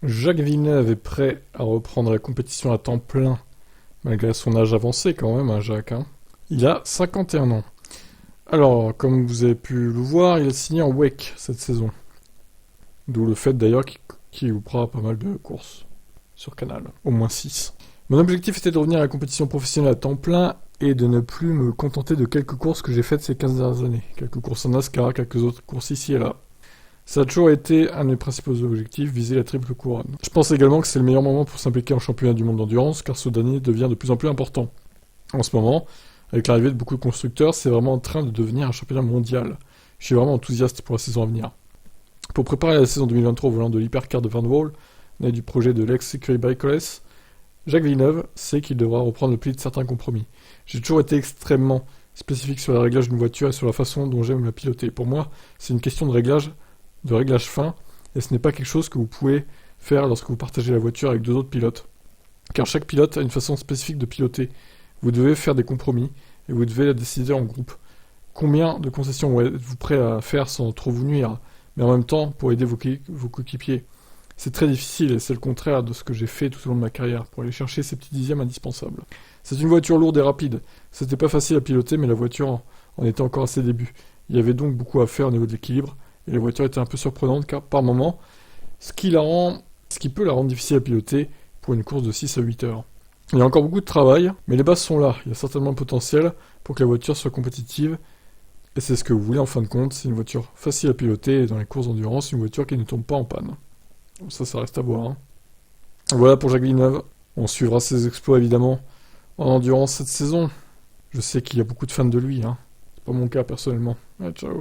Jacques Villeneuve est prêt à reprendre la compétition à temps plein, malgré son âge avancé quand même, hein, Jacques, hein. Il a 51 ans. Alors, comme vous avez pu le voir, il a signé en WEC cette saison. D'où le fait d'ailleurs qu'il loupera pas mal de courses sur Canal, au moins 6. Mon objectif était de revenir à la compétition professionnelle à temps plein et de ne plus me contenter de quelques courses que j'ai faites ces 15 dernières années. Quelques courses en NASCAR, quelques autres courses ici et là. Ça a toujours été un de mes principaux objectifs, viser la triple couronne. Je pense également que c'est le meilleur moment pour s'impliquer en championnat du monde d'endurance, car ce dernier devient de plus en plus important. En ce moment, avec l'arrivée de beaucoup de constructeurs, c'est vraiment en train de devenir un championnat mondial. Je suis vraiment enthousiaste pour la saison à venir. Pour préparer la saison 2023 au volant de l'Hypercar de Van Wall, né du projet de l'ex-écurie Bikeoless, Jacques Villeneuve sait qu'il devra reprendre le pli de certains compromis. J'ai toujours été extrêmement spécifique sur le réglage d'une voiture et sur la façon dont j'aime la piloter. Pour moi, c'est une question de réglage fin, et ce n'est pas quelque chose que vous pouvez faire lorsque vous partagez la voiture avec deux autres pilotes. Car chaque pilote a une façon spécifique de piloter. Vous devez faire des compromis, et vous devez la décider en groupe. Combien de concessions êtes-vous prêt à faire sans trop vous nuire, mais en même temps pour aider vos coéquipiers? C'est très difficile, et c'est le contraire de ce que j'ai fait tout au long de ma carrière, pour aller chercher ces petits dixièmes indispensables. C'est une voiture lourde et rapide. C'était pas facile à piloter, mais la voiture en était encore à ses débuts. Il y avait donc beaucoup à faire au niveau de l'équilibre, et la voiture était un peu surprenante, car par moments, ce qui peut la rendre difficile à piloter pour une course de 6 à 8 heures. Il y a encore beaucoup de travail, mais les bases sont là. Il y a certainement un potentiel pour que la voiture soit compétitive, et c'est ce que vous voulez en fin de compte. C'est une voiture facile à piloter, et dans les courses d'endurance, une voiture qui ne tombe pas en panne. Ça reste à voir, hein. Voilà pour Jacques Villeneuve. On suivra ses exploits évidemment en endurance cette saison. Je sais qu'il y a beaucoup de fans de lui, hein. C'est pas mon cas personnellement. Ouais, ciao.